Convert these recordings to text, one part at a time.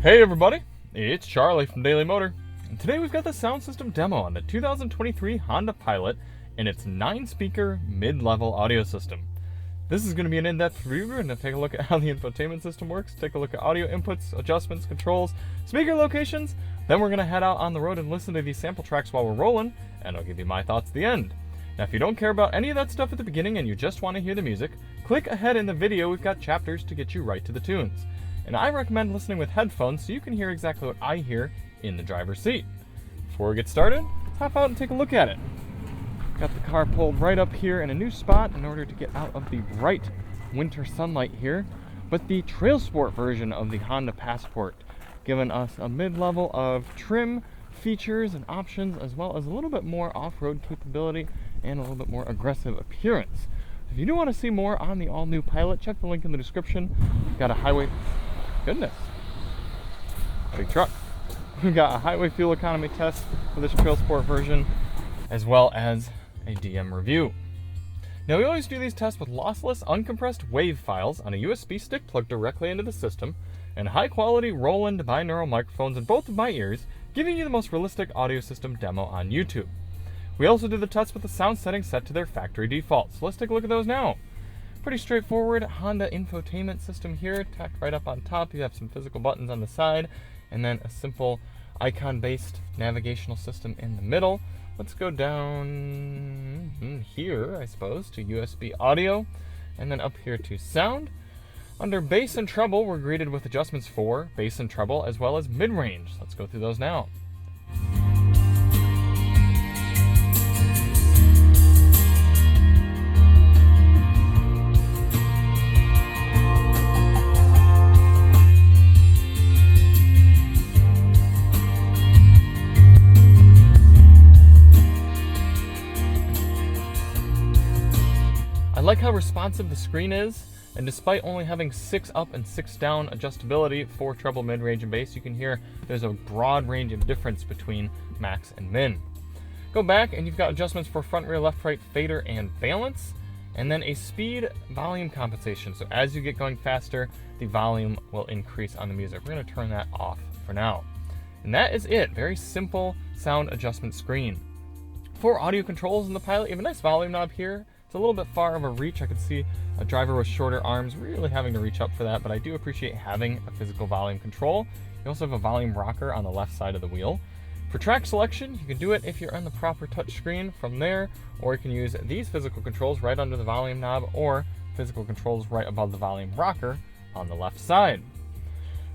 Hey everybody, it's Charlie from Daily Motor, and today we've got the sound system demo on the 2023 Honda Pilot and its 9-speaker mid-level audio system. This is going to be an in-depth review. We're going to take a look at how the infotainment system works, take a look at audio inputs, adjustments, controls, speaker locations, then we're going to head out on the road and listen to these sample tracks while we're rolling, and I'll give you my thoughts at the end. Now if you don't care about any of that stuff at the beginning and you just want to hear the music, click ahead in the video. We've got chapters to get you right to the tunes. And I recommend listening with headphones so you can hear exactly what I hear in the driver's seat. Before we get started, hop out and take a look at it. Got the car pulled right up here in a new spot in order to get out of the bright winter sunlight here. But the TrailSport version of the Honda Passport, giving us a mid-level of trim, features, and options, as well as a little bit more off-road capability and a little bit more aggressive appearance. If you do want to see more on the all-new Pilot, check the link in the description. We've got a highway... Goodness. Big truck. We've got a highway fuel economy test for this TrailSport version, as well as a DM review. Now we always do these tests with lossless, uncompressed WAV files on a USB stick plugged directly into the system, and high-quality Roland binaural microphones in both of my ears, giving you the most realistic audio system demo on YouTube. We also do the test with the sound settings set to their factory defaults. So let's take a look at those now. Pretty straightforward Honda infotainment system here, tacked right up on top. You have some physical buttons on the side, and then a simple icon-based navigational system in the middle. Let's go down here, I suppose, to USB audio, and then up here to sound. Under bass and treble, we're greeted with adjustments for bass and treble, as well as mid-range. Let's go through those now. I like how responsive the screen is, and despite only having 6 up and 6 down adjustability for treble, mid-range, and bass, you can hear there's a broad range of difference between max and min. Go back and you've got adjustments for front, rear, left, right, fader, and balance, and then a speed volume compensation. So as you get going faster, the volume will increase on the music. We're going to turn that off for now. And that is it. Very simple sound adjustment screen. For audio controls in the Pilot, you have a nice volume knob here. It's a little bit far of a reach. I could see a driver with shorter arms really having to reach up for that, but I do appreciate having a physical volume control. You also have a volume rocker on the left side of the wheel. For track selection, you can do it if you're on the proper touch screen from there, or you can use these physical controls right under the volume knob, or physical controls right above the volume rocker on the left side.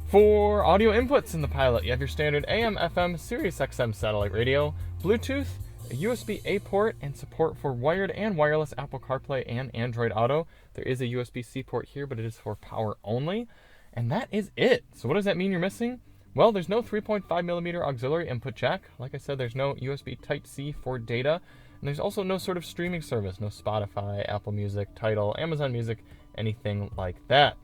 For audio inputs in the Pilot, you have your standard AM, FM, Sirius XM satellite radio, Bluetooth, a USB-A port, and support for wired and wireless Apple CarPlay and Android Auto. There is a USB-C port here, but it is for power only. And that is it. So what does that mean you're missing? Well, there's no 3.5mm auxiliary input jack. Like I said, there's no USB Type-C for data. And there's also no sort of streaming service, no Spotify, Apple Music, Tidal, Amazon Music, anything like that.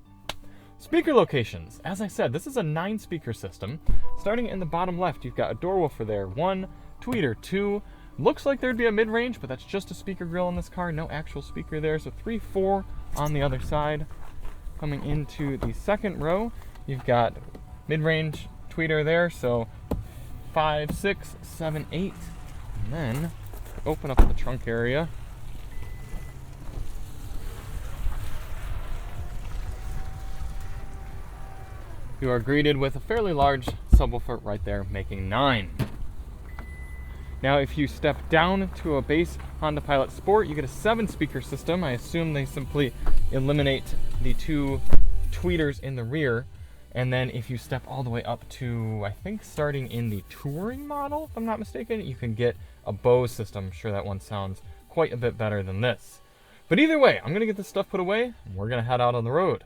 Speaker locations. As I said, this is a 9-speaker system. Starting in the bottom left, you've got a door woofer there, 1, tweeter, 2, looks like there'd be a mid-range, but that's just a speaker grill in this car, no actual speaker there. So 3, 4 on the other side. Coming into the second row, you've got mid-range tweeter there, so 5, 6, 7, 8. And then open up the trunk area. You are greeted with a fairly large subwoofer right there, making 9. Now if you step down to a base Honda Pilot Sport, you get a 7-speaker system. I assume they simply eliminate the 2 tweeters in the rear. And then if you step all the way up to, I think starting in the Touring model, if I'm not mistaken, you can get a Bose system. I'm sure that one sounds quite a bit better than this. But either way, I'm going to get this stuff put away, and we're going to head out on the road.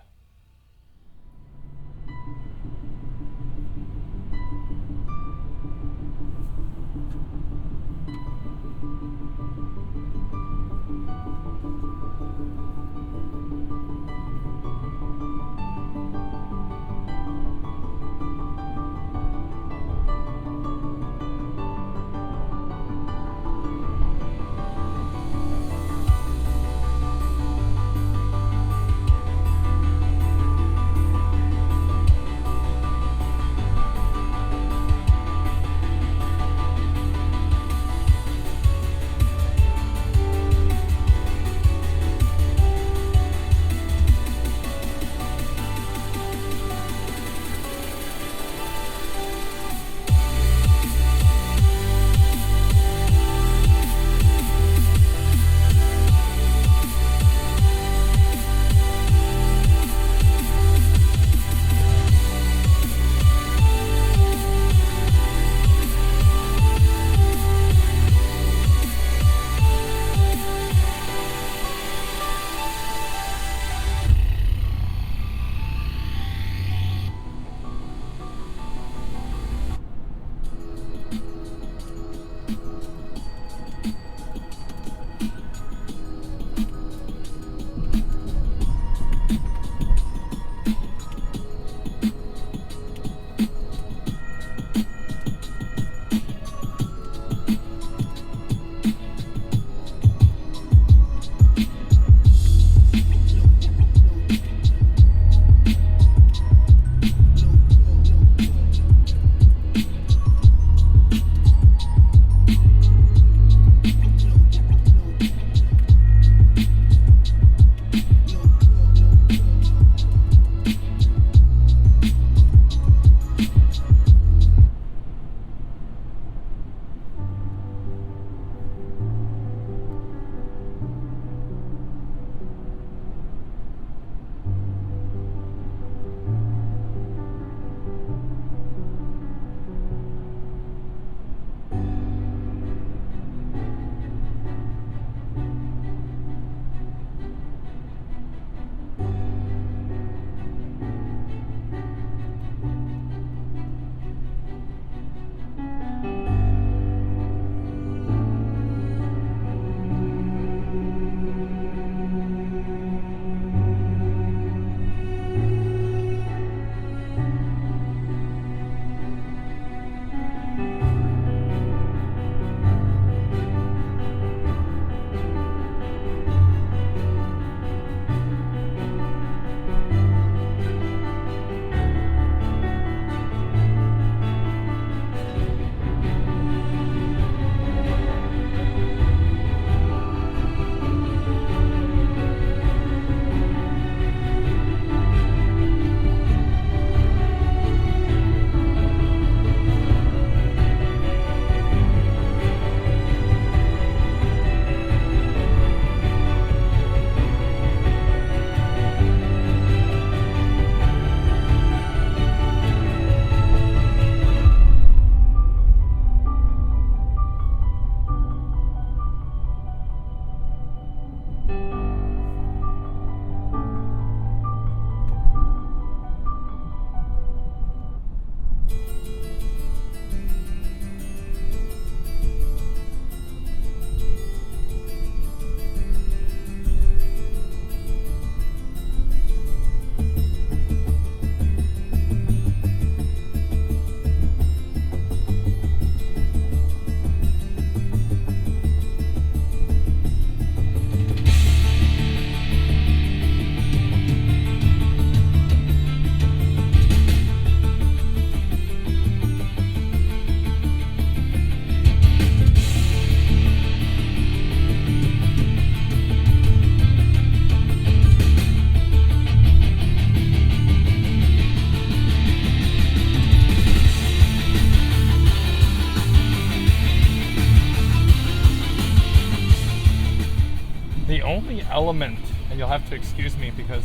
only element, and you'll have to excuse me because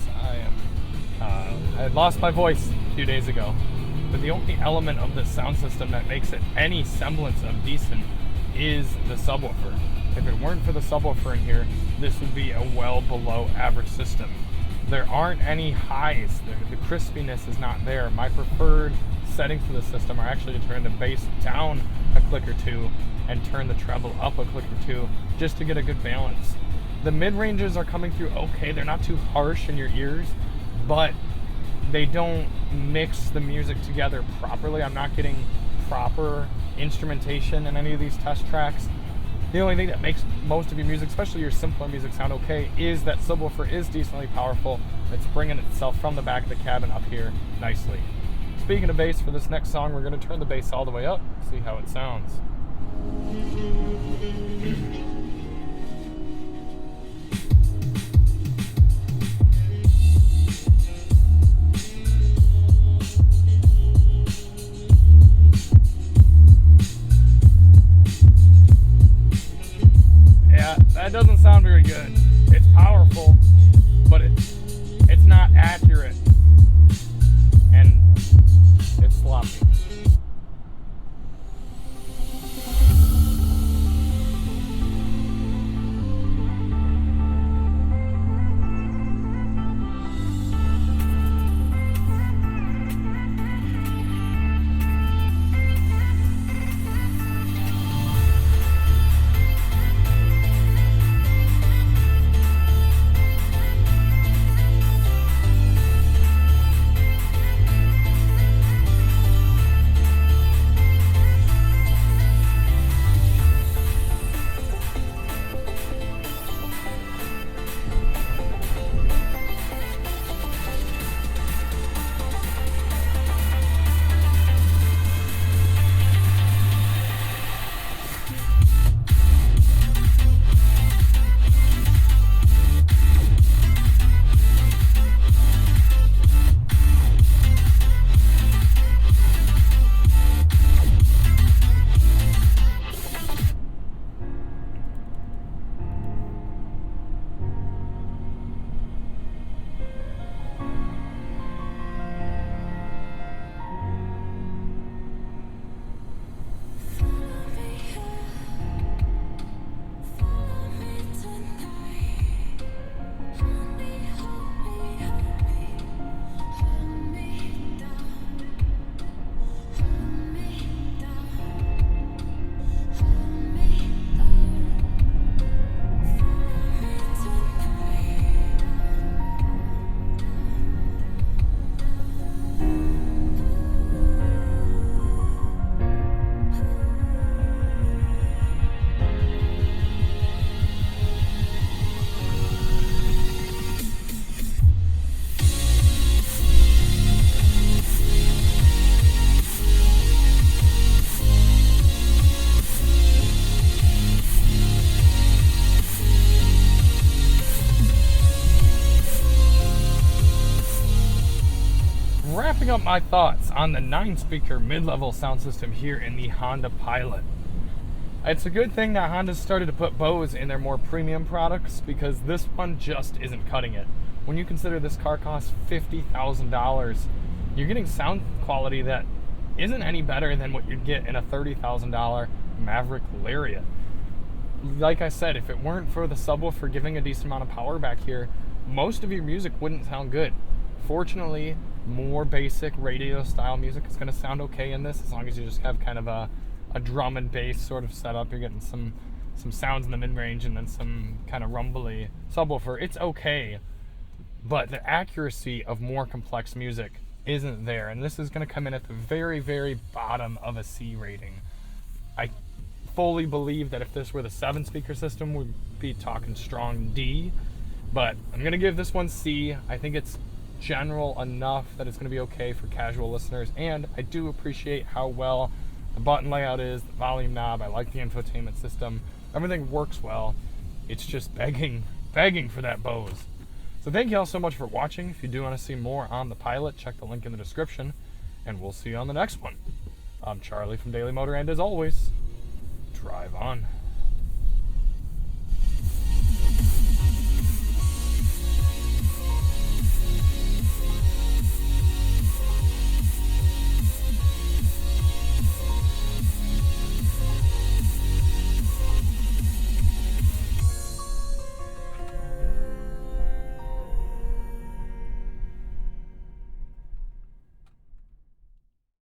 I lost my voice a few days ago, but the only element of this sound system that makes it any semblance of decent is the subwoofer. If it weren't for the subwoofer in here, this would be a well below average system. There aren't any highs. The crispiness is not there. My preferred settings for the system are actually to turn the bass down a click or two and turn the treble up a click or two just to get a good balance. The mid-ranges are coming through okay. They're not too harsh in your ears, but they don't mix the music together properly. I'm not getting proper instrumentation in any of these test tracks. The only thing that makes most of your music, especially your simpler music, sound okay is that subwoofer is decently powerful. It's bringing itself from the back of the cabin up here nicely. Speaking of bass, for this next song, we're going to turn the bass all the way up, see how it sounds. That doesn't sound very good. It's powerful, but it's not accurate, and it's sloppy. Wrapping up my thoughts on the 9-speaker mid-level sound system here in the Honda Pilot. It's a good thing that Honda's started to put Bose in their more premium products, because this one just isn't cutting it. When you consider this car costs $50,000, you're getting sound quality that isn't any better than what you'd get in a $30,000 Maverick Lariat. Like I said, if it weren't for the subwoofer giving a decent amount of power back here, most of your music wouldn't sound good. Fortunately, more basic radio style music is going to sound okay in this, as long as you just have kind of a drum and bass sort of setup. You're getting some sounds in the mid-range and then some kind of rumbly subwoofer. It's okay, but the accuracy of more complex music isn't there, and this is going to come in at the very, very bottom of a C rating. I fully believe that if this were the 7-speaker system, we'd be talking strong D, but I'm going to give this one C. I think it's general enough that it's going to be okay for casual listeners, and I do appreciate how well the button layout is, the volume knob. I like the infotainment system. Everything works well. It's just begging for that Bose. So thank you all so much for watching. If you do want to see more on the Pilot, check the link in the description, and we'll see you on the next one. I'm Charlie from Daily Motor, and as always, drive on.